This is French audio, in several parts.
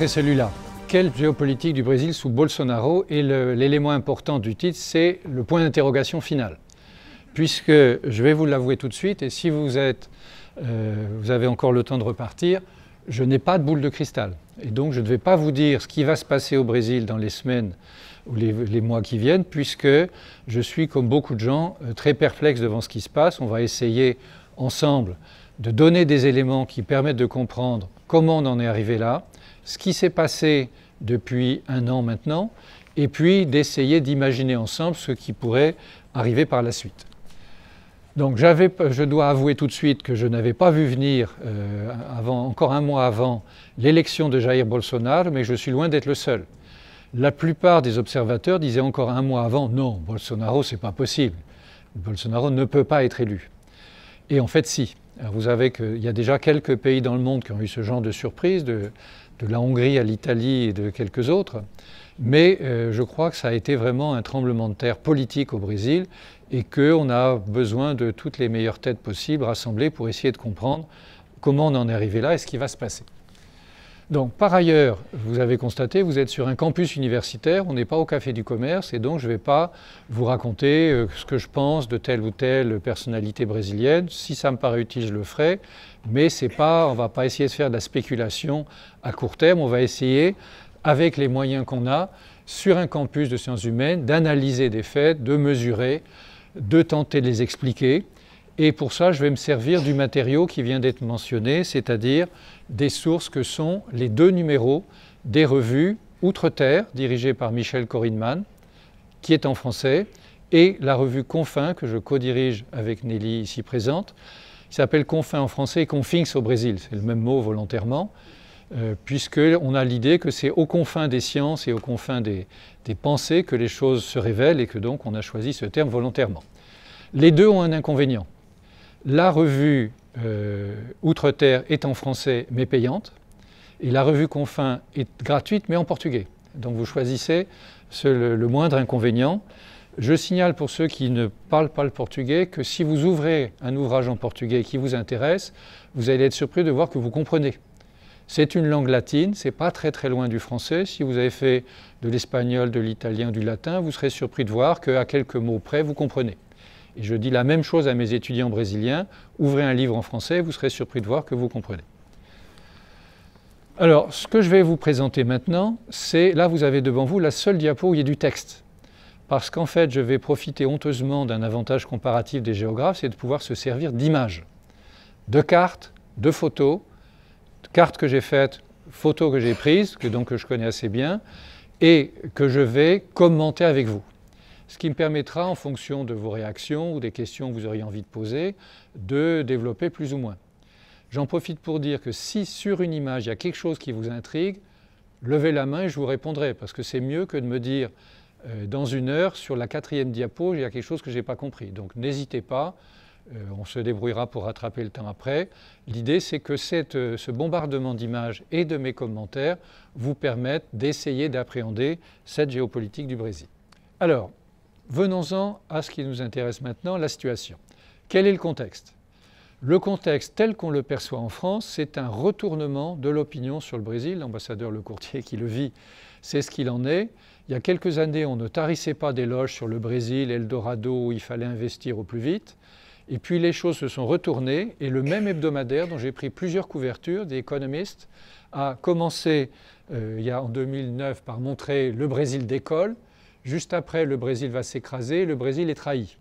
titre est celui-là. Quelle géopolitique du Brésil sous Bolsonaro? Et l'élément important du titre, c'est le point d'interrogation final. Puisque, je vais vous l'avouer tout de suite, et si vous avez encore le temps de repartir, je n'ai pas de boule de cristal. Et donc je ne vais pas vous dire ce qui va se passer au Brésil dans les semaines ou les mois qui viennent, puisque je suis, comme beaucoup de gens, très perplexe devant ce qui se passe. On va essayer ensemble de donner des éléments qui permettent de comprendre comment on en est arrivé là, ce qui s'est passé depuis un an maintenant, et puis d'essayer d'imaginer ensemble ce qui pourrait arriver par la suite. Donc je dois avouer tout de suite que je n'avais pas vu venir, encore un mois avant, l'élection de Jair Bolsonaro, mais je suis loin d'être le seul. La plupart des observateurs disaient encore un mois avant, non, Bolsonaro, c'est pas possible. Bolsonaro ne peut pas être élu. Et en fait, si. Alors vous savez qu'il y a déjà quelques pays dans le monde qui ont eu ce genre de surprise, de la Hongrie à l'Italie et de quelques autres. Mais je crois que ça a été vraiment un tremblement de terre politique au Brésil et qu'on a besoin de toutes les meilleures têtes possibles rassemblées pour essayer de comprendre comment on en est arrivé là et ce qui va se passer. Donc par ailleurs, vous avez constaté, vous êtes sur un campus universitaire, on n'est pas au Café du Commerce et donc je ne vais pas vous raconter ce que je pense de telle ou telle personnalité brésilienne. Si ça me paraît utile, je le ferai, mais on ne va pas essayer de faire de la spéculation à court terme, on va essayer, avec les moyens qu'on a, sur un campus de sciences humaines, d'analyser des faits, de mesurer, de tenter de les expliquer. Et pour ça, je vais me servir du matériau qui vient d'être mentionné, c'est-à-dire des sources que sont les 2 numéros des revues Outre-Terre, dirigée par Michel Korinman, qui est en français, et la revue Confins, que je co-dirige avec Nelly ici présente, qui s'appelle Confins en français et Confins au Brésil. C'est le même mot volontairement, puisqu'on a l'idée que c'est aux confins des sciences et aux confins des pensées que les choses se révèlent et que donc on a choisi ce terme volontairement. Les deux ont un inconvénient. La revue Outre-Terre est en français mais payante, et la revue Confins est gratuite mais en portugais. Donc vous choisissez le moindre inconvénient. Je signale pour ceux qui ne parlent pas le portugais que si vous ouvrez un ouvrage en portugais qui vous intéresse, vous allez être surpris de voir que vous comprenez. C'est une langue latine, c'est pas très très loin du français. Si vous avez fait de l'espagnol, de l'italien, du latin, vous serez surpris de voir qu'à quelques mots près, vous comprenez. Et je dis la même chose à mes étudiants brésiliens, ouvrez un livre en français, vous serez surpris de voir que vous comprenez. Alors, ce que je vais vous présenter maintenant, c'est, là vous avez devant vous la seule diapo où il y a du texte. Parce qu'en fait, je vais profiter honteusement d'un avantage comparatif des géographes, c'est de pouvoir se servir d'images, de cartes, de photos, cartes que j'ai faites, photos que j'ai prises, que je connais assez bien, et que je vais commenter avec vous. Ce qui me permettra, en fonction de vos réactions ou des questions que vous auriez envie de poser, de développer plus ou moins. J'en profite pour dire que si sur une image il y a quelque chose qui vous intrigue, levez la main et je vous répondrai, parce que c'est mieux que de me dire dans une heure, sur la 4e diapo, il y a quelque chose que je n'ai pas compris. Donc n'hésitez pas, on se débrouillera pour rattraper le temps après. L'idée, c'est que ce bombardement d'images et de mes commentaires vous permettent d'essayer d'appréhender cette géopolitique du Brésil. Alors, venons-en à ce qui nous intéresse maintenant, la situation. Quel est le contexte? Le contexte tel qu'on le perçoit en France, c'est un retournement de l'opinion sur le Brésil. L'ambassadeur Lecourtier qui le vit, c'est ce qu'il en est. Il y a quelques années, on ne tarissait pas d'éloges sur le Brésil, Eldorado, où il fallait investir au plus vite. Et puis les choses se sont retournées et le même hebdomadaire dont j'ai pris plusieurs couvertures, The Economist, a commencé en 2009 par montrer le Brésil décolle. Juste après, le Brésil va s'écraser, le Brésil est trahi.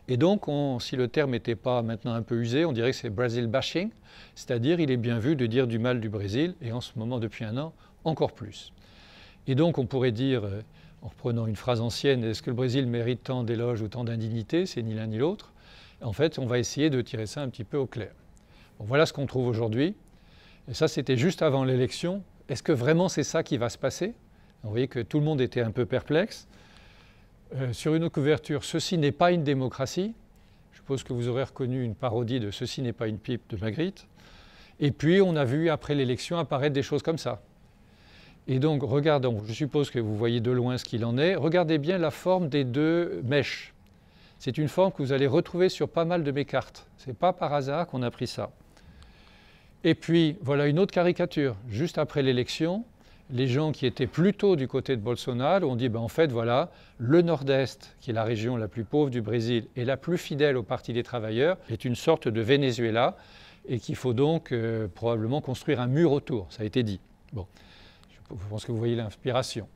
Et donc, si le terme n'était pas maintenant un peu usé, on dirait que c'est Brazil bashing, c'est-à-dire il est bien vu de dire du mal du Brésil, et en ce moment, depuis un an, encore plus. Et donc, on pourrait dire, en reprenant une phrase ancienne, est-ce que le Brésil mérite tant d'éloges ou tant d'indignité? C'est ni l'un ni l'autre. En fait, on va essayer de tirer ça un petit peu au clair. Bon, voilà ce qu'on trouve aujourd'hui. Et ça, c'était juste avant l'élection. Est-ce que vraiment c'est ça qui va se passer? Vous voyez que tout le monde était un peu perplexe. Sur une autre couverture, ceci n'est pas une démocratie. Je suppose que vous aurez reconnu une parodie de ceci n'est pas une pipe de Magritte. Et puis, on a vu après l'élection apparaître des choses comme ça. Et donc, regardons, je suppose que vous voyez de loin ce qu'il en est. Regardez bien la forme des 2 mèches. C'est une forme que vous allez retrouver sur pas mal de mes cartes. Ce n'est pas par hasard qu'on a pris ça. Et puis, voilà une autre caricature. Juste après l'élection, les gens qui étaient plutôt du côté de Bolsonaro ont dit en fait, voilà, le Nord-Est, qui est la région la plus pauvre du Brésil et la plus fidèle au Parti des travailleurs, est une sorte de Venezuela et qu'il faut donc probablement construire un mur autour. Ça a été dit. Bon, je pense que vous voyez l'inspiration.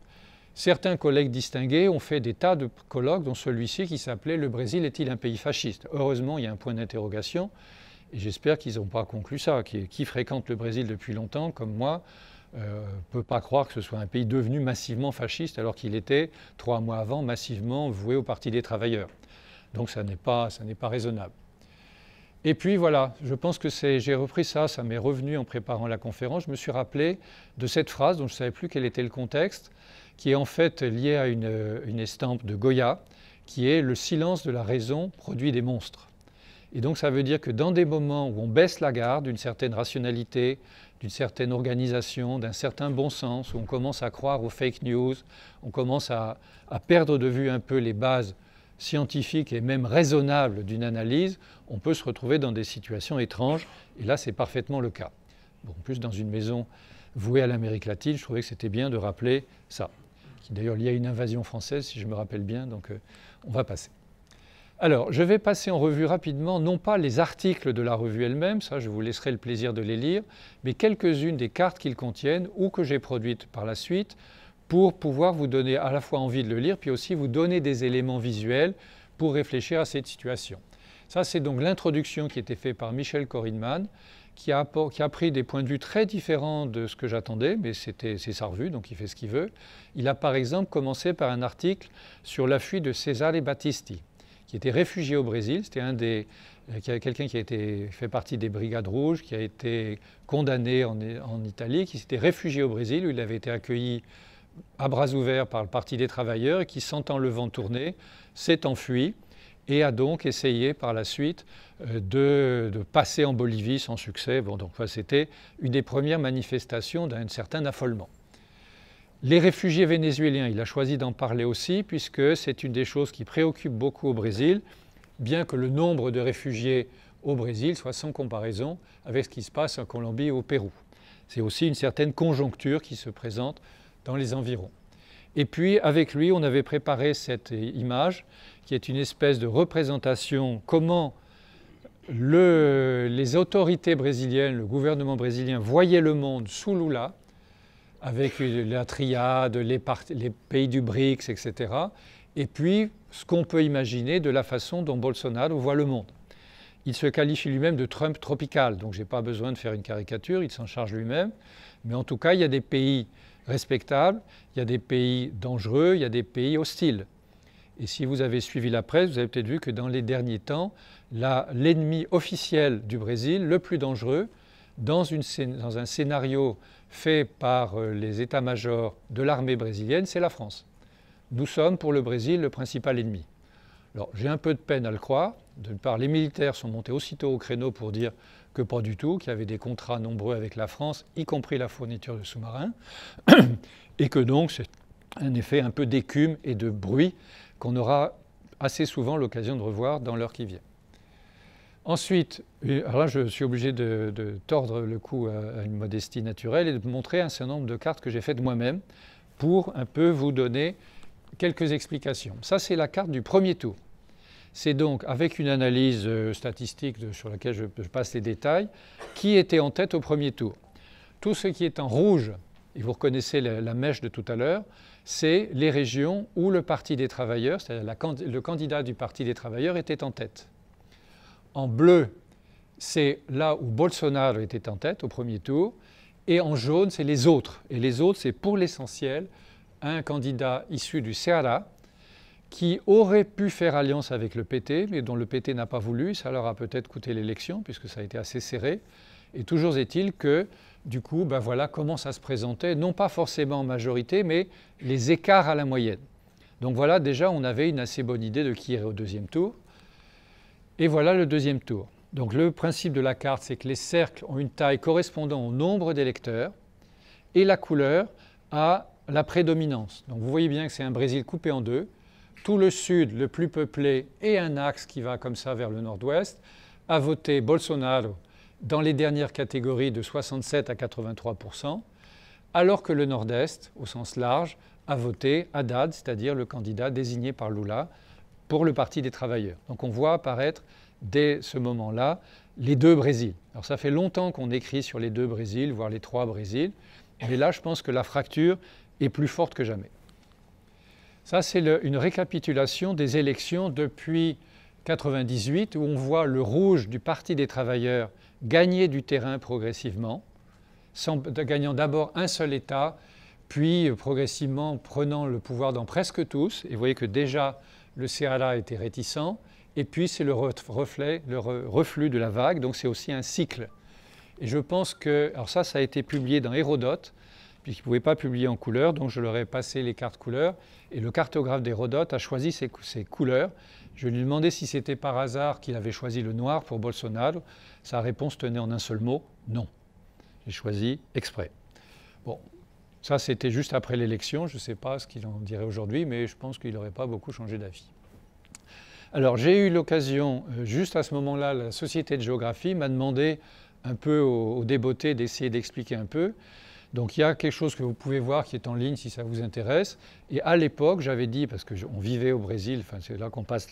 Certains collègues distingués ont fait des tas de colloques, dont celui-ci qui s'appelait « Le Brésil est-il un pays fasciste ?» Heureusement, il y a un point d'interrogation, et j'espère qu'ils n'ont pas conclu ça. Qui fréquente le Brésil depuis longtemps, comme moi, ne peut pas croire que ce soit un pays devenu massivement fasciste, alors qu'il était, 3 mois avant, massivement voué au Parti des travailleurs. Donc ça n'est pas raisonnable. Et puis voilà, je pense que j'ai repris ça m'est revenu en préparant la conférence. Je me suis rappelé de cette phrase dont je ne savais plus quel était le contexte, qui est en fait liée à une estampe de Goya, qui est « Le silence de la raison produit des monstres ». Et donc ça veut dire que dans des moments où on baisse la garde d'une certaine rationalité, d'une certaine organisation, d'un certain bon sens, où on commence à croire aux fake news, on commence à perdre de vue un peu les bases scientifiques et même raisonnables d'une analyse, on peut se retrouver dans des situations étranges, et là c'est parfaitement le cas. Bon, en plus dans une maison vouée à l'Amérique latine, je trouvais que c'était bien de rappeler ça, qui d'ailleurs lié à une invasion française si je me rappelle bien, donc on va passer. Alors, je vais passer en revue rapidement, non pas les articles de la revue elle-même, ça je vous laisserai le plaisir de les lire, mais quelques-unes des cartes qu'ils contiennent ou que j'ai produites par la suite pour pouvoir vous donner à la fois envie de le lire, puis aussi vous donner des éléments visuels pour réfléchir à cette situation. Ça, c'est donc l'introduction qui a été faite par Michel Korinman, qui a pris des points de vue très différents de ce que j'attendais, mais c'est sa revue, donc il fait ce qu'il veut. Il a par exemple commencé par un article sur la fuite de Cesare Battisti, qui était réfugié au Brésil. C'était quelqu'un qui a fait partie des Brigades Rouges, qui a été condamné en Italie, qui s'était réfugié au Brésil, où il avait été accueilli à bras ouverts par le Parti des travailleurs, et qui, sentant le vent tourner, s'est enfui et a donc essayé par la suite de passer en Bolivie sans succès. Bon, donc c'était une des premières manifestations d'un certain affolement. Les réfugiés vénézuéliens, il a choisi d'en parler aussi, puisque c'est une des choses qui préoccupe beaucoup au Brésil, bien que le nombre de réfugiés au Brésil soit sans comparaison avec ce qui se passe en Colombie et au Pérou. C'est aussi une certaine conjoncture qui se présente dans les environs. Et puis, avec lui, on avait préparé cette image, qui est une espèce de représentation comment les autorités brésiliennes, le gouvernement brésilien voyait le monde sous Lula, avec la triade, les pays du BRICS, etc. Et puis, ce qu'on peut imaginer de la façon dont Bolsonaro voit le monde. Il se qualifie lui-même de Trump tropical, donc je n'ai pas besoin de faire une caricature, il s'en charge lui-même. Mais en tout cas, il y a des pays respectables, il y a des pays dangereux, il y a des pays hostiles. Et si vous avez suivi la presse, vous avez peut-être vu que dans les derniers temps, l'ennemi officiel du Brésil, le plus dangereux, dans un scénario fait par les états-majors de l'armée brésilienne, c'est la France. Nous sommes pour le Brésil le principal ennemi. Alors j'ai un peu de peine à le croire, d'une part les militaires sont montés aussitôt au créneau pour dire que pas du tout, qu'il y avait des contrats nombreux avec la France, y compris la fourniture de sous-marins, et que donc c'est un effet un peu d'écume et de bruit qu'on aura assez souvent l'occasion de revoir dans l'heure qui vient. Ensuite, alors là je suis obligé de tordre le cou à une modestie naturelle et de montrer un certain nombre de cartes que j'ai faites moi-même pour un peu vous donner quelques explications. Ça c'est la carte du premier tour. C'est donc avec une analyse statistique sur laquelle je passe les détails, qui était en tête au premier tour. Tout ce qui est en rouge, et vous reconnaissez la mèche de tout à l'heure, c'est les régions où le Parti des travailleurs, c'est-à-dire le candidat du Parti des travailleurs était en tête. En bleu, c'est là où Bolsonaro était en tête au premier tour, et en jaune, c'est les autres. Et les autres, c'est pour l'essentiel un candidat issu du Ceará, qui aurait pu faire alliance avec le PT, mais dont le PT n'a pas voulu. Ça leur a peut-être coûté l'élection, puisque ça a été assez serré. Et toujours est-il que, du coup, ben voilà comment ça se présentait, non pas forcément en majorité, mais les écarts à la moyenne. Donc voilà, déjà, on avait une assez bonne idée de qui irait au deuxième tour. Et voilà le deuxième tour. Donc le principe de la carte, c'est que les cercles ont une taille correspondant au nombre d'électeurs, et la couleur à la prédominance. Donc vous voyez bien que c'est un Brésil coupé en deux. Tout le sud, le plus peuplé, et un axe qui va comme ça vers le nord-ouest, a voté Bolsonaro dans les dernières catégories de 67 à 83%, alors que le Nord-Est, au sens large, a voté Haddad, c'est-à-dire le candidat désigné par Lula, pour le Parti des travailleurs. Donc on voit apparaître dès ce moment-là les deux Brésils. Alors ça fait longtemps qu'on écrit sur les deux Brésils, voire les trois Brésils, mais là je pense que la fracture est plus forte que jamais. Ça c'est une récapitulation des élections depuis 1998 où on voit le rouge du Parti des travailleurs gagner du terrain progressivement, gagnant d'abord un seul État, puis progressivement prenant le pouvoir dans presque tous. Et vous voyez que déjà le Ceará était réticent, et puis c'est le reflux de la vague, donc c'est aussi un cycle. Et je pense que, alors ça a été publié dans Hérodote, puisqu'il ne pouvait pas publier en couleur, donc je leur ai passé les cartes couleurs, et le cartographe d'Hérodote a choisi ces couleurs. Je lui ai demandé si c'était par hasard qu'il avait choisi le noir pour Bolsonaro. Sa réponse tenait en un seul mot, non. J'ai choisi exprès. Bon, ça c'était juste après l'élection, je ne sais pas ce qu'il en dirait aujourd'hui, mais je pense qu'il n'aurait pas beaucoup changé d'avis. Alors j'ai eu l'occasion, juste à ce moment-là, la Société de géographie m'a demandé un peu au débeauté d'essayer d'expliquer un peu. Donc il y a quelque chose que vous pouvez voir qui est en ligne si ça vous intéresse. Et à l'époque, j'avais dit, parce qu'on vivait au Brésil, enfin c'est là qu'on passe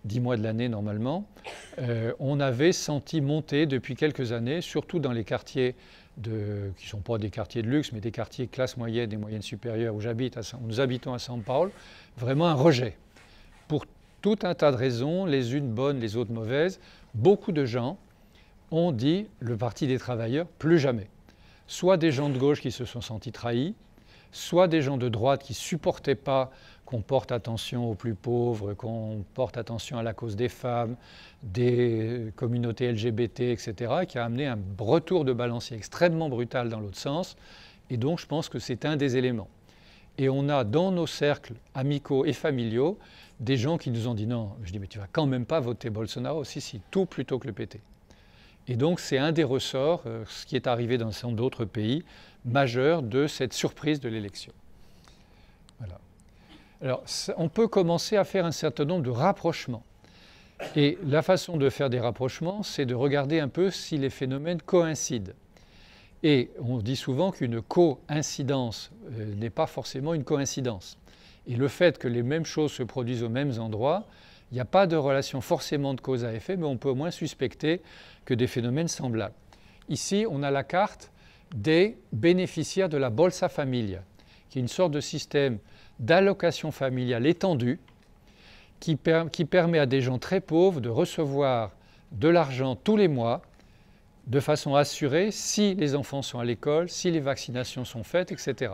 10 mois de l'année normalement, on avait senti monter depuis quelques années, surtout dans les quartiers qui ne sont pas des quartiers de luxe, mais des quartiers classe moyenne et moyenne supérieure où nous habitons à São Paulo, vraiment un rejet. Pour tout un tas de raisons, les unes bonnes, les autres mauvaises, beaucoup de gens ont dit le Parti des travailleurs, plus jamais. Soit des gens de gauche qui se sont sentis trahis, soit des gens de droite qui ne supportaient pas qu'on porte attention aux plus pauvres, qu'on porte attention à la cause des femmes, des communautés LGBT, etc., qui a amené un retour de balancier extrêmement brutal dans l'autre sens. Et donc je pense que c'est un des éléments. Et on a dans nos cercles amicaux et familiaux des gens qui nous ont dit non. Je dis mais tu vas quand même pas voter Bolsonaro, si, tout plutôt que le PT. Et donc c'est un des ressorts, ce qui est arrivé dans d'autres pays, majeurs de cette surprise de l'élection. Voilà. Alors on peut commencer à faire un certain nombre de rapprochements. Et la façon de faire des rapprochements, c'est de regarder un peu si les phénomènes coïncident. Et on dit souvent qu'une coïncidence n'est pas forcément une coïncidence. Et le fait que les mêmes choses se produisent aux mêmes endroits, il n'y a pas de relation forcément de cause à effet, mais on peut au moins suspecter que des phénomènes semblables. Ici, on a la carte des bénéficiaires de la Bolsa Familia, qui est une sorte de système d'allocation familiale étendue qui permet à des gens très pauvres de recevoir de l'argent tous les mois de façon assurée si les enfants sont à l'école, si les vaccinations sont faites, etc.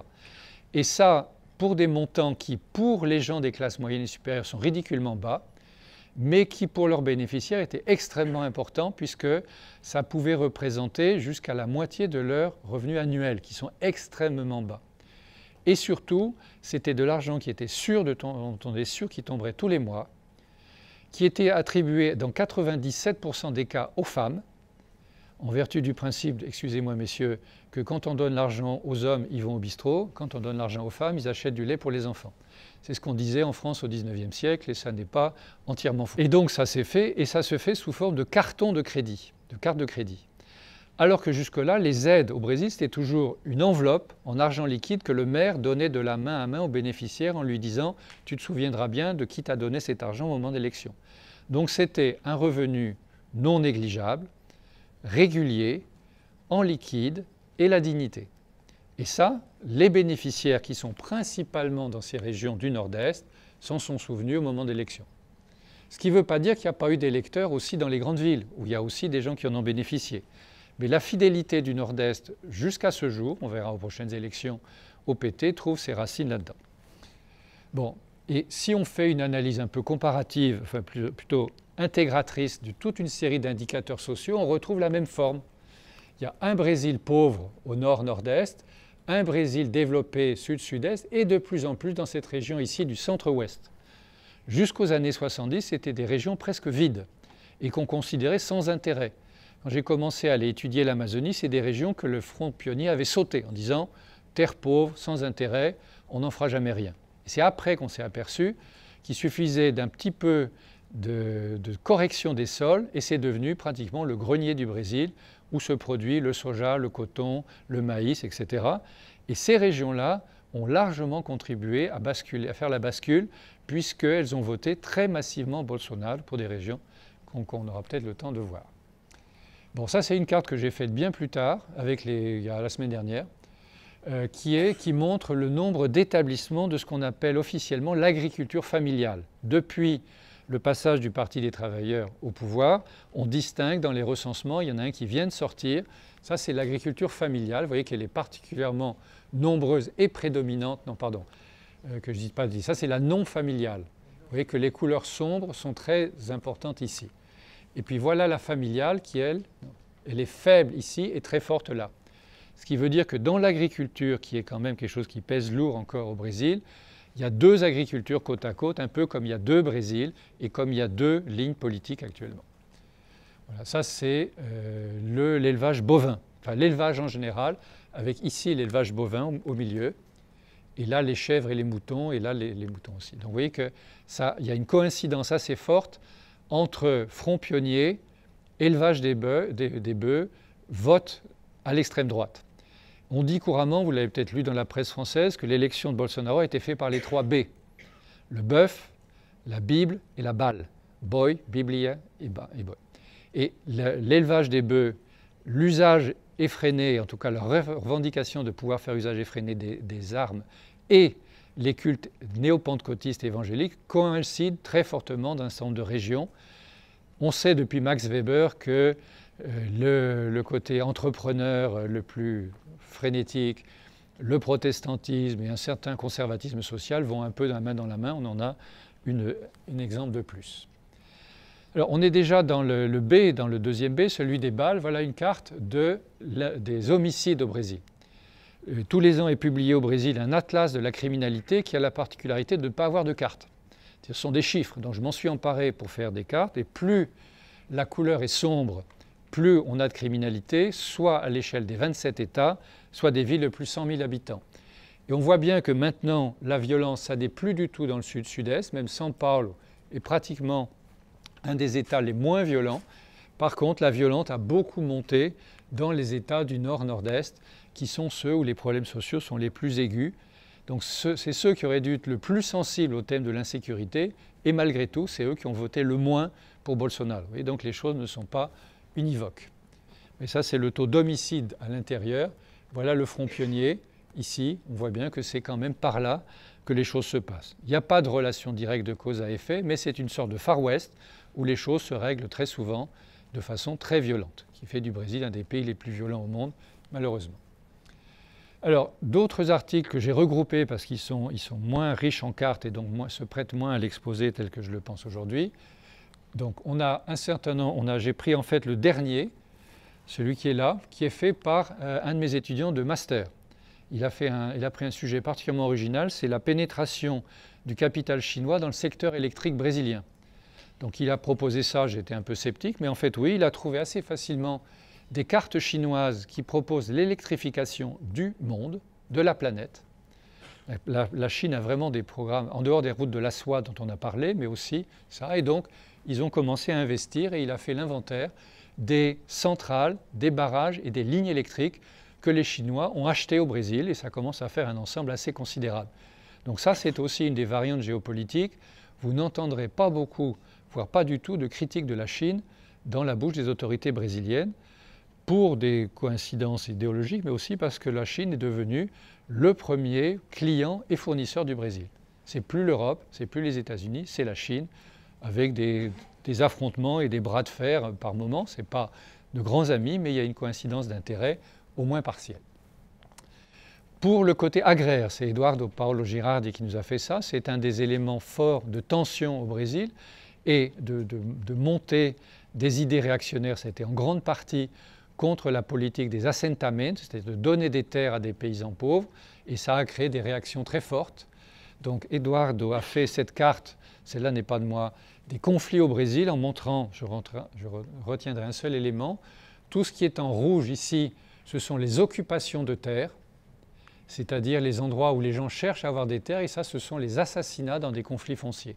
Et ça, pour des montants qui, pour les gens des classes moyennes et supérieures, sont ridiculement bas, mais qui, pour leurs bénéficiaires, étaient extrêmement importants puisque ça pouvait représenter jusqu'à la moitié de leurs revenus annuels, qui sont extrêmement bas. Et surtout, c'était de l'argent qui était sûr, dont on est sûr qu'il tomberait tous les mois, qui était attribué dans 97% des cas aux femmes, en vertu du principe, excusez-moi messieurs, que quand on donne l'argent aux hommes, ils vont au bistrot, quand on donne l'argent aux femmes, ils achètent du lait pour les enfants. C'est ce qu'on disait en France au XIXe siècle et ça n'est pas entièrement faux. Et donc ça s'est fait, et ça se fait sous forme de carton de crédit, de carte de crédit. Alors que jusque-là, les aides au Brésil, c'était toujours une enveloppe en argent liquide que le maire donnait de la main à main au bénéficiaire en lui disant « tu te souviendras bien de qui t'a donné cet argent au moment d'élection ». Donc c'était un revenu non négligeable, régulier, en liquide et la dignité. Et ça, les bénéficiaires qui sont principalement dans ces régions du Nord-Est s'en sont souvenus au moment d'élection. Ce qui ne veut pas dire qu'il n'y a pas eu d'électeurs aussi dans les grandes villes, où il y a aussi des gens qui en ont bénéficié. Mais la fidélité du Nord-Est jusqu'à ce jour, on verra aux prochaines élections au PT, trouve ses racines là-dedans. Bon, et si on fait une analyse un peu comparative, enfin plutôt intégratrice de toute une série d'indicateurs sociaux, on retrouve la même forme. Il y a un Brésil pauvre au nord-nord-est, un Brésil développé sud-sud-est et de plus en plus dans cette région ici du centre-ouest. Jusqu'aux années 70, c'était des régions presque vides et qu'on considérait sans intérêt. Quand j'ai commencé à aller étudier l'Amazonie, c'est des régions que le Front pionnier avait sautées en disant « terre pauvre, sans intérêt, on n'en fera jamais rien ». C'est après qu'on s'est aperçu qu'il suffisait d'un petit peu de correction des sols et c'est devenu pratiquement le grenier du Brésil où se produit le soja, le coton, le maïs, etc. Et ces régions-là ont largement contribué à faire la bascule, puisqu'elles ont voté très massivement Bolsonaro pour des régions qu'on aura peut-être le temps de voir. Bon, ça c'est une carte que j'ai faite bien plus tard, la semaine dernière, qui montre le nombre d'établissements de ce qu'on appelle officiellement l'agriculture familiale. Depuis le passage du Parti des travailleurs au pouvoir, on distingue dans les recensements, il y en a un qui vient de sortir, ça c'est l'agriculture familiale, vous voyez qu'elle est particulièrement nombreuse et prédominante, non pardon, que je ne dis pas, ça c'est la non familiale. Vous voyez que les couleurs sombres sont très importantes ici. Et puis voilà la familiale qui, elle est faible ici et très forte là. Ce qui veut dire que dans l'agriculture, qui est quand même quelque chose qui pèse lourd encore au Brésil, il y a deux agricultures côte à côte, un peu comme il y a deux Brésil et comme il y a deux lignes politiques actuellement. Voilà, ça c'est l'élevage bovin, enfin l'élevage en général, avec ici l'élevage bovin au milieu, et là les chèvres et les moutons, et là les moutons aussi. Donc vous voyez qu'il y a une coïncidence assez forte entre front pionnier, élevage des bœufs, vote à l'extrême droite. On dit couramment, vous l'avez peut-être lu dans la presse française, que l'élection de Bolsonaro a été faite par les 3 B. Le bœuf, la Bible et la balle. Boi, Biblia et boy. Et l'élevage des bœufs, l'usage effréné, en tout cas la revendication de pouvoir faire usage effréné des armes et les cultes néo-pentecôtistes et évangéliques coïncident très fortement dans un certain nombre de régions. On sait depuis Max Weber que le côté entrepreneur le plus frénétique, le protestantisme et un certain conservatisme social vont un peu de la main dans la main. On en a un exemple de plus. Alors on est déjà dans le B, dans le deuxième B, celui des balles. Voilà une carte des homicides au Brésil. Tous les ans est publié au Brésil un atlas de la criminalité qui a la particularité de ne pas avoir de carte. Ce sont des chiffres, donc je m'en suis emparé pour faire des cartes, et plus la couleur est sombre, plus on a de criminalité, soit à l'échelle des 27 États, soit des villes de plus de 100 000 habitants. Et on voit bien que maintenant, la violence, ça n'est plus du tout dans le sud-sud-est, même São Paulo est pratiquement un des États les moins violents. Par contre, la violence a beaucoup monté dans les États du nord-nord-est, qui sont ceux où les problèmes sociaux sont les plus aigus. Donc c'est ceux qui auraient dû être le plus sensibles au thème de l'insécurité, et malgré tout, c'est eux qui ont voté le moins pour Bolsonaro. Et donc les choses ne sont pas univoques. Mais ça, c'est le taux d'homicide à l'intérieur. Voilà le front pionnier. Ici, on voit bien que c'est quand même par là que les choses se passent. Il n'y a pas de relation directe de cause à effet, mais c'est une sorte de Far West où les choses se règlent très souvent de façon très violente, qui fait du Brésil un des pays les plus violents au monde, malheureusement. Alors, d'autres articles que j'ai regroupés parce qu'ils sont moins riches en cartes et donc se prêtent moins à l'exposé tel que je le pense aujourd'hui. Donc, on a un certain nombre, j'ai pris en fait le dernier, celui qui est là, qui est fait par un de mes étudiants de master. Il a pris un sujet particulièrement original, c'est la pénétration du capital chinois dans le secteur électrique brésilien. Donc il a proposé ça, j'étais un peu sceptique, mais en fait oui, il a trouvé assez facilement des cartes chinoises qui proposent l'électrification du monde, de la planète. La Chine a vraiment des programmes, en dehors des routes de la soie dont on a parlé, mais aussi ça. Et donc, ils ont commencé à investir et il a fait l'inventaire des centrales, des barrages et des lignes électriques que les Chinois ont achetées au Brésil et ça commence à faire un ensemble assez considérable. Donc ça, c'est aussi une des variantes géopolitiques. Vous n'entendrez pas beaucoup, voire pas du tout, de critiques de la Chine dans la bouche des autorités brésiliennes pour des coïncidences idéologiques, mais aussi parce que la Chine est devenue le premier client et fournisseur du Brésil. C'est plus l'Europe, c'est plus les États-Unis, c'est la Chine, avec des affrontements et des bras de fer par moments. Ce n'est pas de grands amis, mais il y a une coïncidence d'intérêts au moins partielle. Pour le côté agraire, c'est Eduardo Paulo Girardi qui nous a fait ça. C'est un des éléments forts de tension au Brésil et de montée des idées réactionnaires. C'était en grande partie contre la politique des assentamentos, c'est-à-dire de donner des terres à des paysans pauvres, et ça a créé des réactions très fortes. Donc Eduardo a fait cette carte, celle-là n'est pas de moi, des conflits au Brésil en montrant, je retiendrai un seul élément, tout ce qui est en rouge ici, ce sont les occupations de terres, c'est-à-dire les endroits où les gens cherchent à avoir des terres, et ça, ce sont les assassinats dans des conflits fonciers.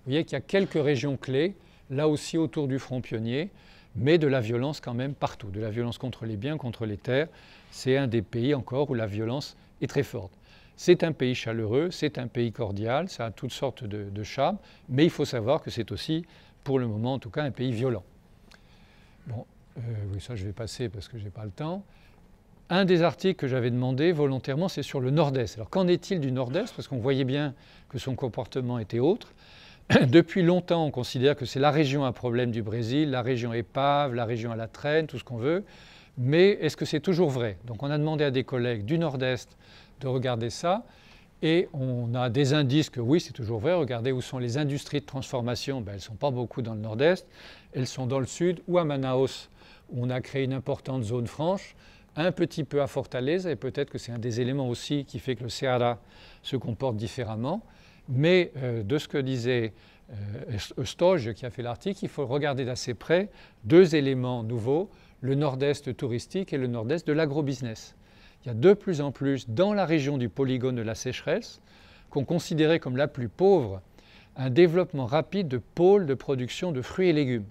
Vous voyez qu'il y a quelques régions clés, là aussi autour du front pionnier, mais de la violence quand même partout, de la violence contre les biens, contre les terres. C'est un des pays encore où la violence est très forte. C'est un pays chaleureux, c'est un pays cordial, ça a toutes sortes de charmes, mais il faut savoir que c'est aussi, pour le moment en tout cas, un pays violent. Bon, oui, ça je vais passer parce que je n'ai pas le temps. Un des articles que j'avais demandé volontairement, c'est sur le Nord-Est. Alors qu'en est-il du Nord-Est? Parce qu'on voyait bien que son comportement était autre. Depuis longtemps, on considère que c'est la région à problème du Brésil, la région épave, la région à la traîne, tout ce qu'on veut. Mais est-ce que c'est toujours vrai? Donc on a demandé à des collègues du Nord-Est de regarder ça. Et on a des indices que oui, c'est toujours vrai. Regardez où sont les industries de transformation. Ben, elles ne sont pas beaucoup dans le Nord-Est. Elles sont dans le Sud ou à Manaus, où on a créé une importante zone franche, un petit peu à Fortaleza. Et peut-être que c'est un des éléments aussi qui fait que le Ceará se comporte différemment. Mais de ce que disait Stoge, qui a fait l'article, il faut regarder d'assez près deux éléments nouveaux, le Nord-Est touristique et le Nord-Est de l'agrobusiness. Il y a de plus en plus, dans la région du polygone de la sécheresse, qu'on considérait comme la plus pauvre, un développement rapide de pôles de production de fruits et légumes.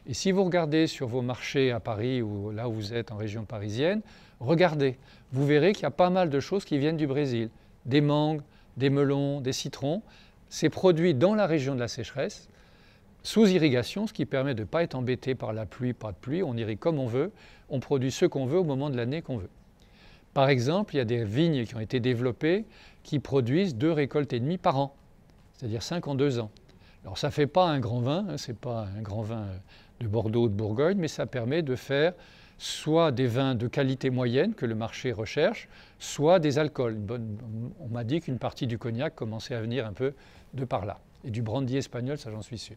Et si vous regardez sur vos marchés à Paris ou là où vous êtes en région parisienne, regardez, vous verrez qu'il y a pas mal de choses qui viennent du Brésil. Des mangues, des melons, des citrons. C'est produit dans la région de la sécheresse, sous irrigation, ce qui permet de ne pas être embêté par la pluie, pas de pluie. On irrigue comme on veut, on produit ce qu'on veut au moment de l'année qu'on veut. Par exemple, il y a des vignes qui ont été développées qui produisent 2 récoltes et demie par an, c'est-à-dire 5 en 2 ans. Alors ça ne fait pas un grand vin, hein, ce n'est pas un grand vin de Bordeaux ou de Bourgogne, mais ça permet de faire soit des vins de qualité moyenne que le marché recherche, soit des alcools. On m'a dit qu'une partie du cognac commençait à venir un peu de par là. Et du brandy espagnol, ça j'en suis sûr.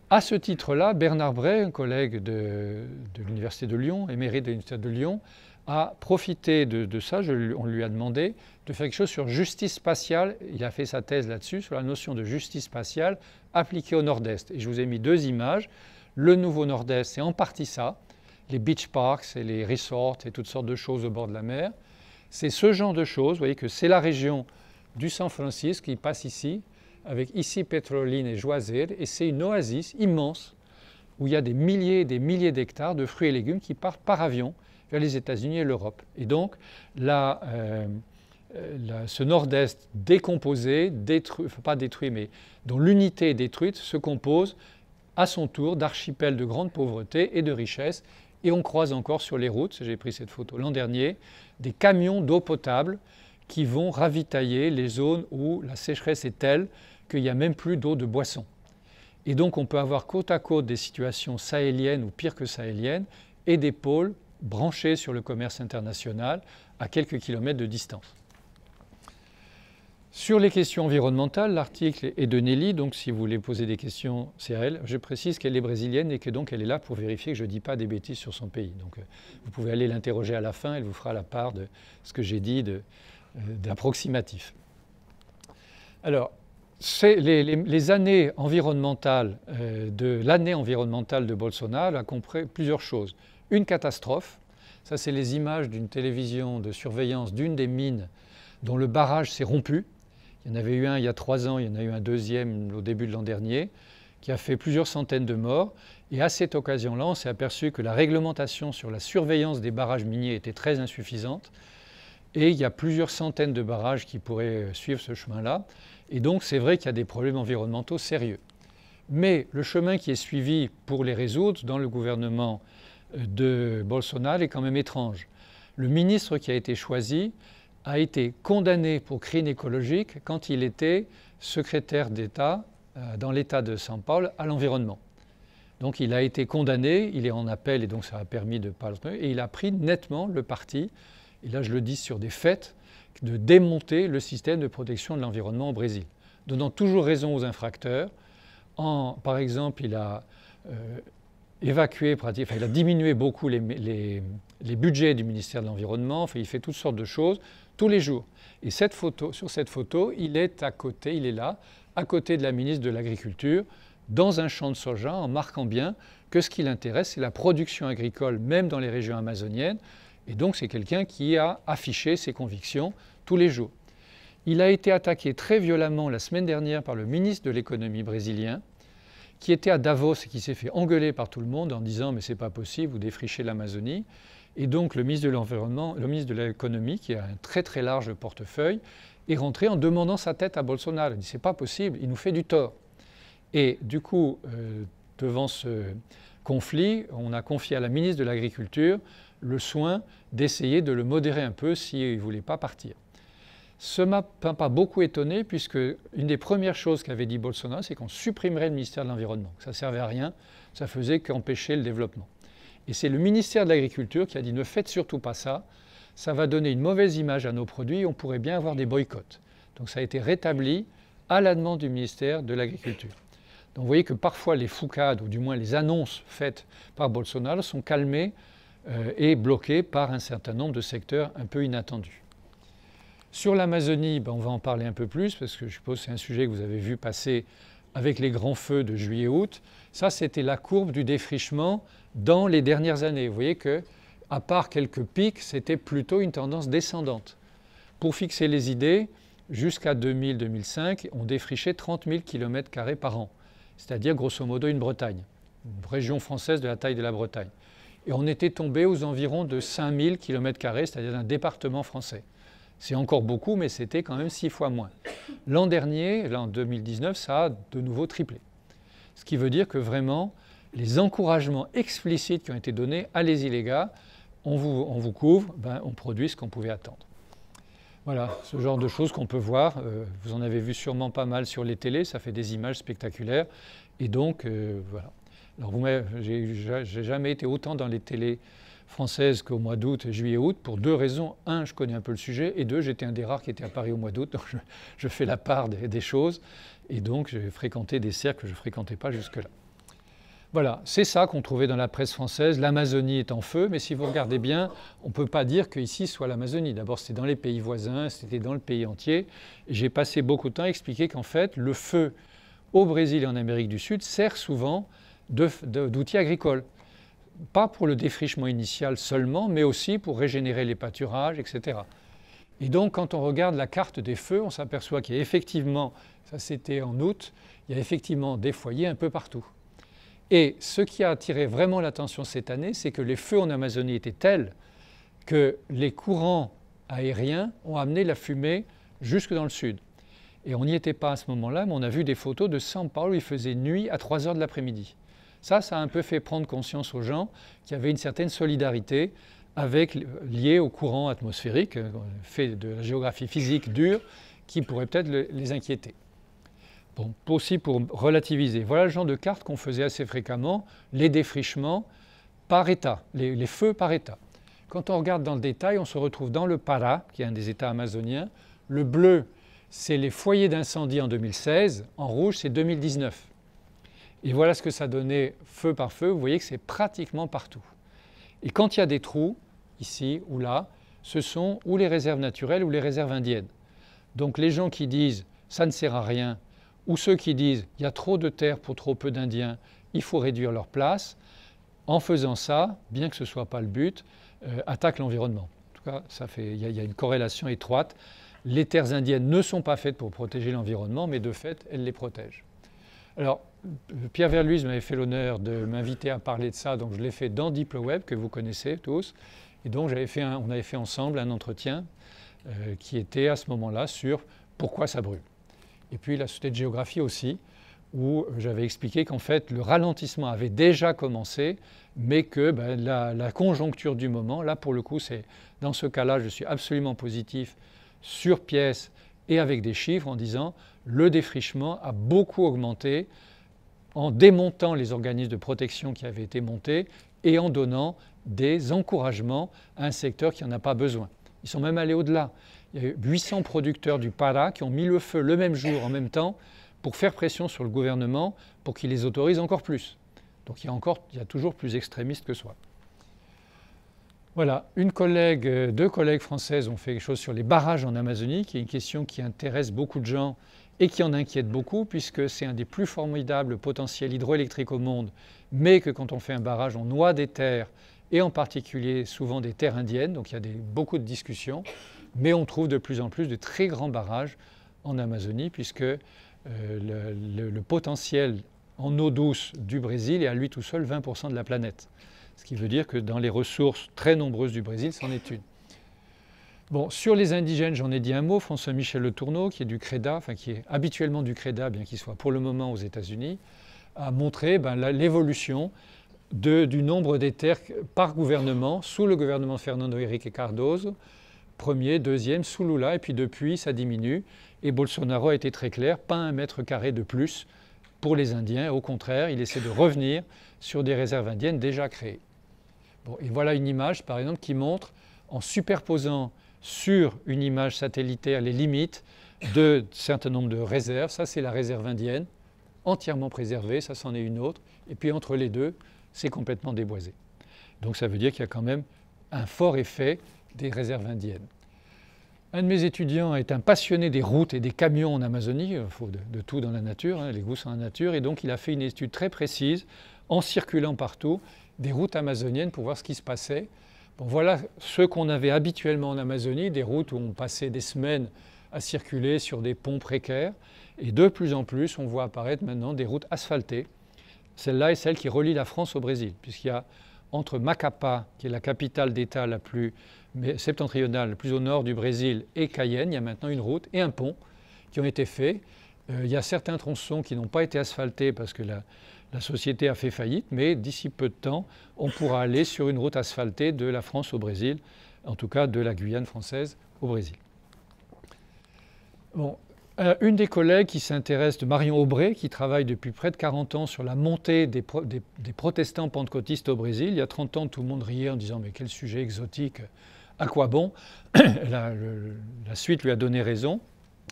À ce titre-là, Bernard Bray, un collègue de l'Université de Lyon, émérite de l'Université de Lyon, a profité de ça. On lui a demandé de faire quelque chose sur justice spatiale. Il a fait sa thèse là-dessus, sur la notion de justice spatiale appliquée au Nord-Est. Et je vous ai mis 2 images. Le nouveau Nord-Est, c'est en partie ça. Les beach parks et les resorts et toutes sortes de choses au bord de la mer. C'est ce genre de choses. Vous voyez que c'est la région du San Francisco qui passe ici, avec ici Petrolina et Juazeiro, et c'est une oasis immense où il y a des milliers et des milliers d'hectares de fruits et légumes qui partent par avion vers les États-Unis et l'Europe. Et donc, ce Nord-Est décomposé, enfin pas détruit, mais dont l'unité est détruite, se compose à son tour d'archipels de grande pauvreté et de richesse. Et on croise encore sur les routes, j'ai pris cette photo l'an dernier, des camions d'eau potable qui vont ravitailler les zones où la sécheresse est telle qu'il n'y a même plus d'eau de boisson. Et donc on peut avoir côte à côte des situations sahéliennes ou pire que sahéliennes et des pôles branchés sur le commerce international à quelques kilomètres de distance. Sur les questions environnementales, l'article est de Nelly, donc si vous voulez poser des questions, c'est à elle. Je précise qu'elle est brésilienne et que donc elle est là pour vérifier que je ne dis pas des bêtises sur son pays. Donc vous pouvez aller l'interroger à la fin, elle vous fera la part de ce que j'ai dit d'approximatif. Alors, les années environnementales l'année environnementale de Bolsonaro a compris plusieurs choses. Une catastrophe, ça c'est les images d'une télévision de surveillance d'une des mines dont le barrage s'est rompu. Il y en avait eu un il y a 3 ans, il y en a eu un deuxième au début de l'an dernier, qui a fait plusieurs centaines de morts. Et à cette occasion-là, on s'est aperçu que la réglementation sur la surveillance des barrages miniers était très insuffisante. Et il y a plusieurs centaines de barrages qui pourraient suivre ce chemin-là. Et donc c'est vrai qu'il y a des problèmes environnementaux sérieux. Mais le chemin qui est suivi pour les résoudre dans le gouvernement de Bolsonaro est quand même étrange. Le ministre qui a été choisi a été condamné pour crime écologique quand il était secrétaire d'État dans l'État de São Paulo à l'environnement. Donc il a été condamné, il est en appel et donc ça a permis de ne pas le faire. Et il a pris nettement le parti, et là je le dis sur des faits, de démonter le système de protection de l'environnement au Brésil, donnant toujours raison aux infracteurs. Par exemple, il a évacué, il a diminué beaucoup les budgets du ministère de l'Environnement, il fait toutes sortes de choses tous les jours. Et sur cette photo, il est là, à côté de la ministre de l'Agriculture, dans un champ de soja, en marquant bien que ce qui l'intéresse, c'est la production agricole, même dans les régions amazoniennes. Et donc c'est quelqu'un qui a affiché ses convictions tous les jours. Il a été attaqué très violemment la semaine dernière par le ministre de l'économie brésilien, qui était à Davos et qui s'est fait engueuler par tout le monde en disant « mais c'est pas possible, vous défrichez l'Amazonie ». Et donc le ministre de l'Environnement, le ministre de l'Économie, qui a un très très large portefeuille, est rentré en demandant sa tête à Bolsonaro. Il dit « c'est pas possible, il nous fait du tort ». Et du coup, devant ce conflit, on a confié à la ministre de l'Agriculture le soin d'essayer de le modérer un peu s'il ne voulait pas partir. Ça ne m'a pas beaucoup étonné, puisque une des premières choses qu'avait dit Bolsonaro, c'est qu'on supprimerait le ministère de l'Environnement. Ça ne servait à rien, ça faisait qu'empêcher le développement. Et c'est le ministère de l'Agriculture qui a dit « ne faites surtout pas ça, ça va donner une mauvaise image à nos produits, on pourrait bien avoir des boycotts ». Donc ça a été rétabli à la demande du ministère de l'Agriculture. Donc vous voyez que parfois les foucades, ou du moins les annonces faites par Bolsonaro, sont calmées et bloquées par un certain nombre de secteurs un peu inattendus. Sur l'Amazonie, on va en parler un peu plus, parce que je suppose que c'est un sujet que vous avez vu passer avec les grands feux de juillet-août. Ça, c'était la courbe du défrichement dans les dernières années. Vous voyez que, à part quelques pics, c'était plutôt une tendance descendante. Pour fixer les idées, jusqu'à 2000-2005, on défrichait 30 000 km² par an, c'est-à-dire grosso modo une Bretagne, une région française de la taille de la Bretagne. Et on était tombé aux environs de 5 000 km², c'est-à-dire d'un département français. C'est encore beaucoup, mais c'était quand même 6 fois moins. L'an dernier, là en 2019, ça a de nouveau triplé. Ce qui veut dire que vraiment, les encouragements explicites qui ont été donnés, allez-y les gars, on vous couvre, on produit ce qu'on pouvait attendre. Voilà, ce genre de choses qu'on peut voir. Vous en avez vu sûrement pas mal sur les télés, ça fait des images spectaculaires. Et donc, voilà. Alors, j'ai jamais été autant dans les télés françaises qu'au mois d'août et juillet-août, pour deux raisons. Un, je connais un peu le sujet, et deux, j'étais un des rares qui était à Paris au mois d'août, donc je fais la part des choses. Et donc, j'ai fréquenté des cercles que je ne fréquentais pas jusque-là. Voilà, c'est ça qu'on trouvait dans la presse française. L'Amazonie est en feu, mais si vous regardez bien, on ne peut pas dire qu'ici soit l'Amazonie. D'abord, c'était dans les pays voisins, c'était dans le pays entier. J'ai passé beaucoup de temps à expliquer qu'en fait, le feu au Brésil et en Amérique du Sud sert souvent d'outil agricole. Pas pour le défrichement initial seulement, mais aussi pour régénérer les pâturages, etc. Et donc, quand on regarde la carte des feux, on s'aperçoit qu'il y a effectivement, ça c'était en août, il y a effectivement des foyers un peu partout. Et ce qui a attiré vraiment l'attention cette année, c'est que les feux en Amazonie étaient tels que les courants aériens ont amené la fumée jusque dans le sud. Et on n'y était pas à ce moment-là, mais on a vu des photos de São Paulo où il faisait nuit à 3 h de l'après-midi. Ça a un peu fait prendre conscience aux gens qu'il y avait une certaine solidarité liée au courant atmosphérique, fait de la géographie physique dure, qui pourrait peut-être les inquiéter. Bon, aussi pour relativiser, voilà le genre de carte qu'on faisait assez fréquemment, les défrichements par État, les feux par État. Quand on regarde dans le détail, on se retrouve dans le Pará, qui est un des États amazoniens. Le bleu, c'est les foyers d'incendie en 2016, en rouge, c'est 2019. Et voilà ce que ça donnait feu par feu, vous voyez que c'est pratiquement partout. Et quand il y a des trous, ici ou là, ce sont ou les réserves naturelles ou les réserves indiennes. Donc les gens qui disent « ça ne sert à rien », ou ceux qui disent « il y a trop de terre pour trop peu d'Indiens, il faut réduire leur place », en faisant ça, bien que ce ne soit pas le but, attaquent l'environnement. En tout cas, il y a une corrélation étroite. Les terres indiennes ne sont pas faites pour protéger l'environnement, mais de fait, elles les protègent. Alors, Pierre Verluise m'avait fait l'honneur de m'inviter à parler de ça, donc je l'ai fait dans DiploWeb, que vous connaissez tous. Et donc, on avait fait ensemble un entretien qui était à ce moment-là sur pourquoi ça brûle. Et puis la Société de géographie aussi, où j'avais expliqué qu'en fait, le ralentissement avait déjà commencé, mais que la conjoncture du moment, là pour le coup, dans ce cas-là, je suis absolument positif sur pièce et avec des chiffres en disant le défrichement a beaucoup augmenté en démontant les organismes de protection qui avaient été montés et en donnant des encouragements à un secteur qui n'en a pas besoin. Ils sont même allés au-delà. Il y a eu 800 producteurs du Pará qui ont mis le feu le même jour, en même temps, pour faire pression sur le gouvernement pour qu'il les autorise encore plus. Donc il y a toujours plus extrémistes que soi. Voilà, deux collègues françaises ont fait quelque chose sur les barrages en Amazonie, qui est une question qui intéresse beaucoup de gens et qui en inquiète beaucoup, puisque c'est un des plus formidables potentiels hydroélectriques au monde, mais que quand on fait un barrage, on noie des terres, et en particulier souvent des terres indiennes, donc il y a beaucoup de discussions, mais on trouve de plus en plus de très grands barrages en Amazonie, puisque le potentiel en eau douce du Brésil et à lui tout seul 20% de la planète. Ce qui veut dire que dans les ressources très nombreuses du Brésil, c'en est une. Bon, sur les indigènes, j'en ai dit un mot. François-Michel Le Tourneau, qui est du CREDA, enfin qui est habituellement du CREDA, bien qu'il soit pour le moment aux États-Unis, a montré l'évolution du nombre des terres par gouvernement, sous le gouvernement de Fernando Henrique Cardoso, premier, deuxième, sous Lula, et puis depuis, ça diminue. Et Bolsonaro a été très clair, pas 1 mètre carré de plus pour les Indiens. Au contraire, il essaie de revenir sur des réserves indiennes déjà créées. Bon, et voilà une image, par exemple, qui montre, en superposant sur une image satellitaire les limites d'un certain nombre de réserves. Ça, c'est la réserve indienne, entièrement préservée, ça, c'en est une autre. Et puis entre les deux, c'est complètement déboisé. Donc ça veut dire qu'il y a quand même un fort effet des réserves indiennes. Un de mes étudiants est un passionné des routes et des camions en Amazonie. Il faut de tout dans la nature, hein, les goûts sont dans la nature. Et donc il a fait une étude très précise, en circulant partout, des routes amazoniennes pour voir ce qui se passait. Bon, voilà ce qu'on avait habituellement en Amazonie, des routes où on passait des semaines à circuler sur des ponts précaires. Et de plus en plus, on voit apparaître maintenant des routes asphaltées. Celle-là est celle qui relie la France au Brésil, puisqu'il y a entre Macapá, qui est la capitale d'État la plus septentrionale, la plus au nord du Brésil, et Cayenne, il y a maintenant une route et un pont qui ont été faits. Il y a certains tronçons qui n'ont pas été asphaltés parce que la société a fait faillite, mais d'ici peu de temps, on pourra aller sur une route asphaltée de la France au Brésil, en tout cas de la Guyane française au Brésil. Bon, une des collègues qui s'intéresse, de Marion Aubrey, qui travaille depuis près de 40 ans sur la montée des protestants pentecôtistes au Brésil. Il y a 30 ans, tout le monde riait en disant « mais quel sujet exotique, à quoi bon ?» La suite lui a donné raison.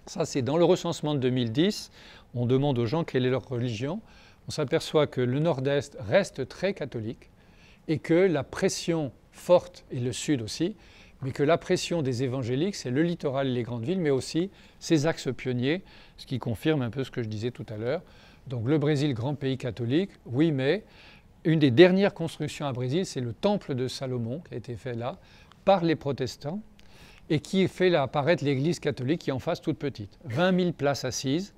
Ça, c'est dans le recensement de 2010. On demande aux gens quelle est leur religion. On s'aperçoit que le nord-est reste très catholique et que la pression forte, et le sud aussi, mais que la pression des évangéliques, c'est le littoral et les grandes villes, mais aussi ces axes pionniers, ce qui confirme un peu ce que je disais tout à l'heure. Donc le Brésil, grand pays catholique, oui, mais une des dernières constructions à Brésil, c'est le temple de Salomon, qui a été fait là, par les protestants, et qui fait là apparaître l'église catholique qui est en face toute petite. 20 000 places assises,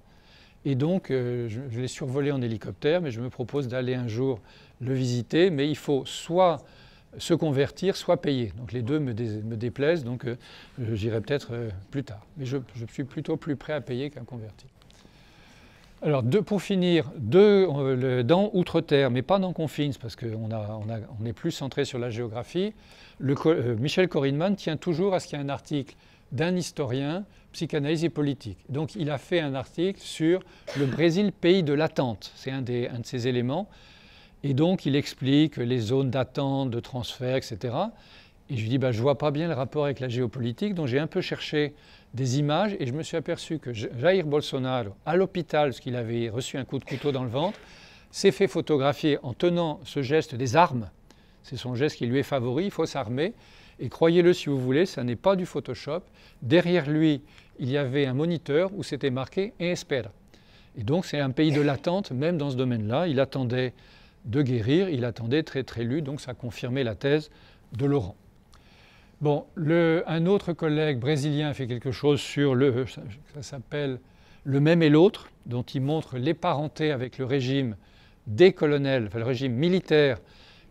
et donc je l'ai survolé en hélicoptère, mais je me propose d'aller un jour le visiter, mais il faut soit se convertir, soit payer. Donc les deux me déplaisent, donc j'irai peut-être plus tard. Mais je suis plutôt plus prêt à payer qu'à convertir. Alors pour finir, dans Outre-Terre, mais pas dans Confines, parce qu'on est plus centré sur la géographie, Michel Korinman tient toujours à ce qu'il y ait un article d'un historien, psychanalyse et politique. Donc il a fait un article sur le Brésil, pays de l'attente. C'est un de ses éléments. Et donc, il explique les zones d'attente, de transfert, etc. Et je lui dis, je ne vois pas bien le rapport avec la géopolitique. Donc, j'ai un peu cherché des images et je me suis aperçu que Jair Bolsonaro, à l'hôpital, parce qu'il avait reçu un coup de couteau dans le ventre, s'est fait photographier en tenant ce geste des armes. C'est son geste qui lui est favori, il faut s'armer. Et croyez-le si vous voulez, ça n'est pas du Photoshop. Derrière lui, il y avait un moniteur où c'était marqué « Espera ». Et donc, c'est un pays de l'attente, même dans ce domaine-là. Il attendait de guérir, il attendait très lu, donc ça confirmait la thèse de Laurent. Bon, un autre collègue brésilien a fait quelque chose sur ça s'appelle Le même et l'autre, dont il montre les parentés avec le régime des colonels, enfin le régime militaire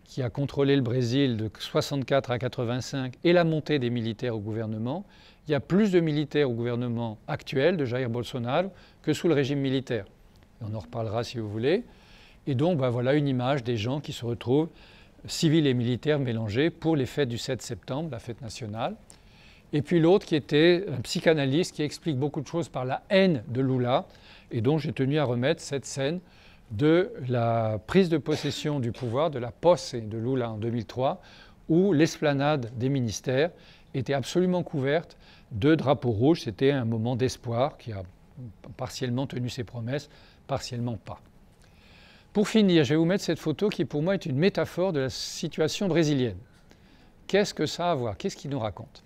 qui a contrôlé le Brésil de 64 à 85 et la montée des militaires au gouvernement. Il y a plus de militaires au gouvernement actuel de Jair Bolsonaro que sous le régime militaire. On en reparlera si vous voulez. Et donc, voilà une image des gens qui se retrouvent, civils et militaires mélangés, pour les fêtes du 7 septembre, la fête nationale. Et puis l'autre qui était un psychanalyste qui explique beaucoup de choses par la haine de Lula, et donc j'ai tenu à remettre cette scène de la prise de possession du pouvoir, de la posse de Lula en 2003, où l'esplanade des ministères était absolument couverte de drapeaux rouges. C'était un moment d'espoir qui a partiellement tenu ses promesses, partiellement pas. Pour finir, je vais vous mettre cette photo qui pour moi est une métaphore de la situation brésilienne. Qu'est-ce que ça a à voir? Qu'est-ce qu'il nous raconte?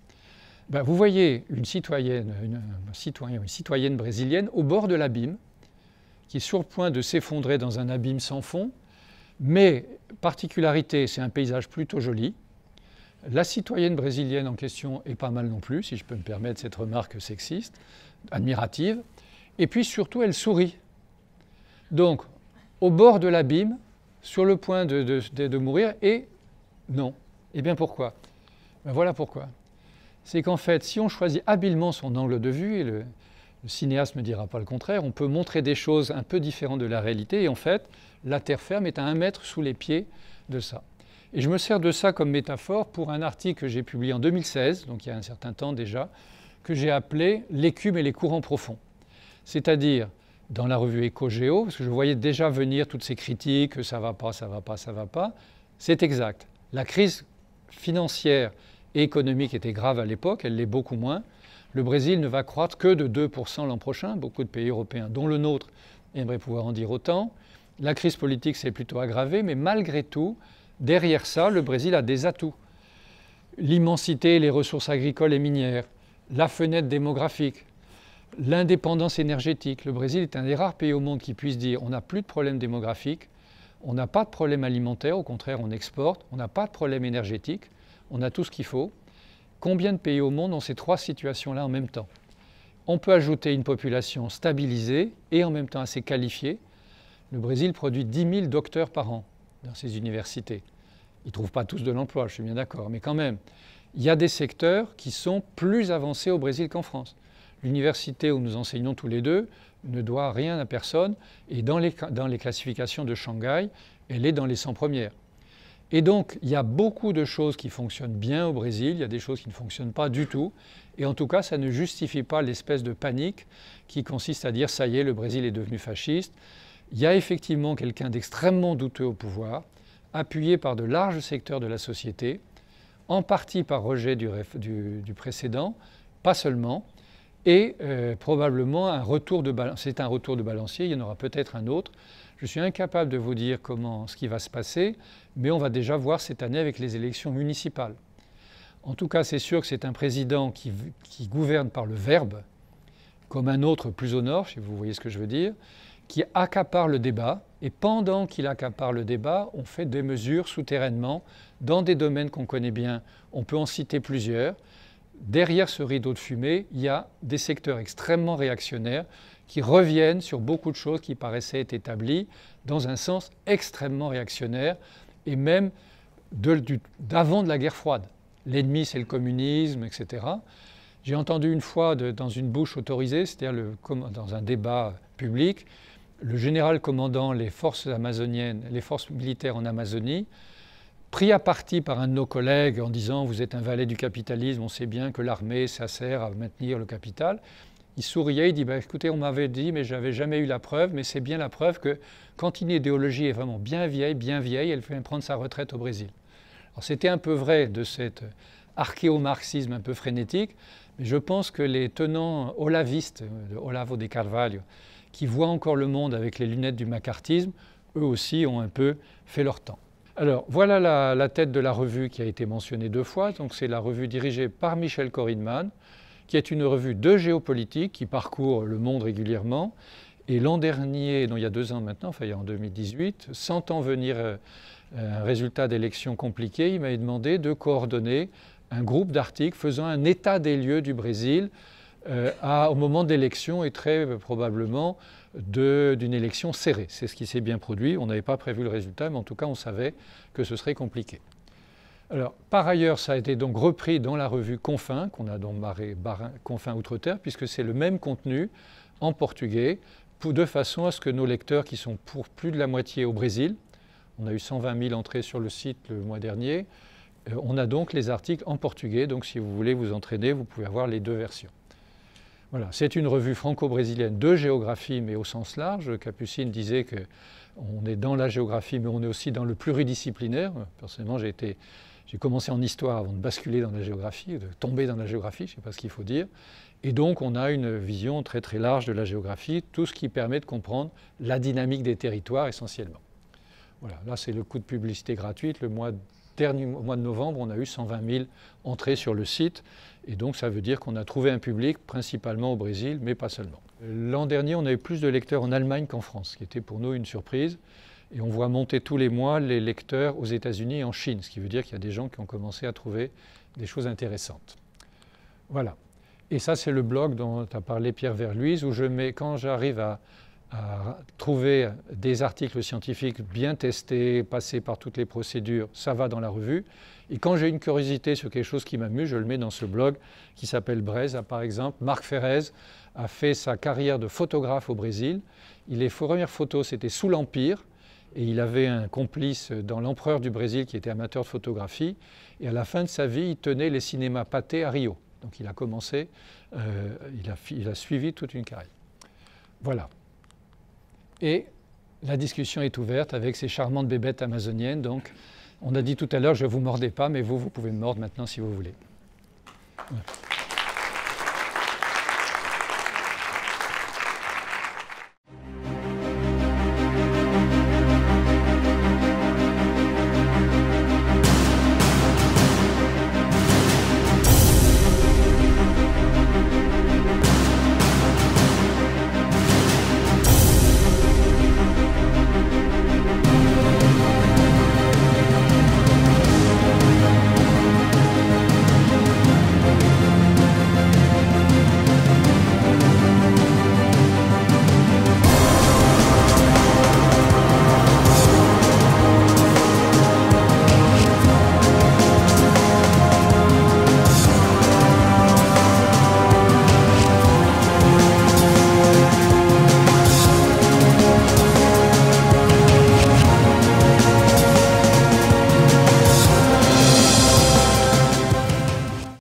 Vous voyez une citoyenne brésilienne au bord de l'abîme, qui est sur le point de s'effondrer dans un abîme sans fond, mais particularité, c'est un paysage plutôt joli. La citoyenne brésilienne en question est pas mal non plus, si je peux me permettre cette remarque sexiste, admirative, et puis surtout elle sourit. Donc, au bord de l'abîme, sur le point de mourir, et non. Eh bien pourquoi? Ben voilà pourquoi. C'est qu'en fait, si on choisit habilement son angle de vue, et le cinéaste ne me dira pas le contraire, on peut montrer des choses un peu différentes de la réalité, et en fait, la terre ferme est à 1 mètre sous les pieds de ça. Et je me sers de ça comme métaphore pour un article que j'ai publié en 2016, donc il y a un certain temps déjà, que j'ai appelé « L'écume et les courants profonds ». C'est-à-dire, dans la revue Éco-Géo, parce que je voyais déjà venir toutes ces critiques, que ça ne va pas, ça ne va pas, ça ne va pas, c'est exact. La crise financière et économique était grave à l'époque, elle l'est beaucoup moins. Le Brésil ne va croître que de 2% l'an prochain. Beaucoup de pays européens, dont le nôtre, aimeraient pouvoir en dire autant. La crise politique s'est plutôt aggravée, mais malgré tout, derrière ça, le Brésil a des atouts. L'immensité, les ressources agricoles et minières, la fenêtre démographique, l'indépendance énergétique. Le Brésil est un des rares pays au monde qui puisse dire on n'a plus de problème démographique, on n'a pas de problème alimentaire, au contraire on exporte, on n'a pas de problème énergétique, on a tout ce qu'il faut. Combien de pays au monde ont ces 3 situations-là en même temps? On peut ajouter une population stabilisée et en même temps assez qualifiée. Le Brésil produit 10 000 docteurs par an dans ses universités. Ils ne trouvent pas tous de l'emploi, je suis bien d'accord, mais quand même, il y a des secteurs qui sont plus avancés au Brésil qu'en France. L'université où nous enseignons tous les deux ne doit rien à personne et dans les classifications de Shanghai, elle est dans les 100 premières. Et donc, il y a beaucoup de choses qui fonctionnent bien au Brésil, il y a des choses qui ne fonctionnent pas du tout. Et en tout cas, ça ne justifie pas l'espèce de panique qui consiste à dire « ça y est, le Brésil est devenu fasciste ». Il y a effectivement quelqu'un d'extrêmement douteux au pouvoir, appuyé par de larges secteurs de la société, en partie par rejet du précédent, pas seulement, et probablement un retour de balance. C'est un retour de balancier, il y en aura peut-être un autre. Je suis incapable de vous dire ce qui va se passer, mais on va déjà voir cette année avec les élections municipales. En tout cas, c'est sûr que c'est un président qui gouverne par le verbe, comme un autre plus au nord, si vous voyez ce que je veux dire, qui accapare le débat. Et pendant qu'il accapare le débat, on fait des mesures souterrainement dans des domaines qu'on connaît bien. On peut en citer plusieurs. Derrière ce rideau de fumée, il y a des secteurs extrêmement réactionnaires qui reviennent sur beaucoup de choses qui paraissaient être établies dans un sens extrêmement réactionnaire et même d'avant de la guerre froide. L'ennemi, c'est le communisme, etc. J'ai entendu une fois dans une bouche autorisée, c'est-à-dire dans un débat public, le général commandant les forces amazoniennes, les forces militaires en Amazonie, pris à partie par un de nos collègues en disant « vous êtes un valet du capitalisme, on sait bien que l'armée, ça sert à maintenir le capital », il souriait, il dit bah, « écoutez, on m'avait dit, mais je n'avais jamais eu la preuve, mais c'est bien la preuve que quand une idéologie est vraiment bien vieille, elle fait prendre sa retraite au Brésil. » Alors c'était un peu vrai de cet archéo-marxisme un peu frénétique, mais je pense que les tenants olavistes, de Olavo de Carvalho, qui voient encore le monde avec les lunettes du macartisme, eux aussi ont un peu fait leur temps. Alors voilà la tête de la revue qui a été mentionnée 2 fois. Donc c'est la revue dirigée par Michel Korinman, qui est une revue de géopolitique qui parcourt le monde régulièrement. Et l'an dernier, non il y a 2 ans maintenant, enfin il y a en 2018, sentant venir un résultat d'élection compliqué, il m'avait demandé de coordonner un groupe d'articles faisant un état des lieux du Brésil au moment d'élection et très probablement d'une élection serrée. C'est ce qui s'est bien produit. On n'avait pas prévu le résultat, mais en tout cas, on savait que ce serait compliqué. Alors, par ailleurs, ça a été donc repris dans la revue Confins, qu'on a donc barré Confins Outre-Terre, puisque c'est le même contenu en portugais, de façon à ce que nos lecteurs, qui sont pour plus de la moitié au Brésil, on a eu 120 000 entrées sur le site le mois dernier, on a donc les articles en portugais, donc si vous voulez vous entraîner, vous pouvez avoir les 2 versions. Voilà, c'est une revue franco-brésilienne de géographie, mais au sens large. Capucine disait qu'on est dans la géographie, mais on est aussi dans le pluridisciplinaire. Personnellement, j'ai commencé en histoire avant de basculer dans la géographie, de tomber dans la géographie, je ne sais pas ce qu'il faut dire. Et donc, on a une vision très très large de la géographie, tout ce qui permet de comprendre la dynamique des territoires essentiellement. Voilà, là c'est le coup de publicité gratuite. Au mois de novembre, on a eu 120 000 entrées sur le site. Et donc, ça veut dire qu'on a trouvé un public, principalement au Brésil, mais pas seulement. L'an dernier, on a eu plus de lecteurs en Allemagne qu'en France, ce qui était pour nous une surprise. Et on voit monter tous les mois les lecteurs aux États-Unis et en Chine, ce qui veut dire qu'il y a des gens qui ont commencé à trouver des choses intéressantes. Voilà. Et ça, c'est le blog dont a parlé Pierre Verluise, où je mets, quand j'arrive à à trouver des articles scientifiques bien testés, passés par toutes les procédures, ça va dans la revue. Et quand j'ai une curiosité sur quelque chose qui m'amuse, je le mets dans ce blog qui s'appelle Braise. Par exemple, Marc Ferrez a fait sa carrière de photographe au Brésil. Les premières photos, c'était sous l'Empire. Et il avait un complice dans l'empereur du Brésil qui était amateur de photographie. Et à la fin de sa vie, il tenait les cinémas Pathé à Rio. Donc il a commencé, il a suivi toute une carrière. Voilà. Et la discussion est ouverte avec ces charmantes bébêtes amazoniennes. Donc, on a dit tout à l'heure, je ne vous mordais pas, mais vous pouvez me mordre maintenant si vous voulez. Voilà.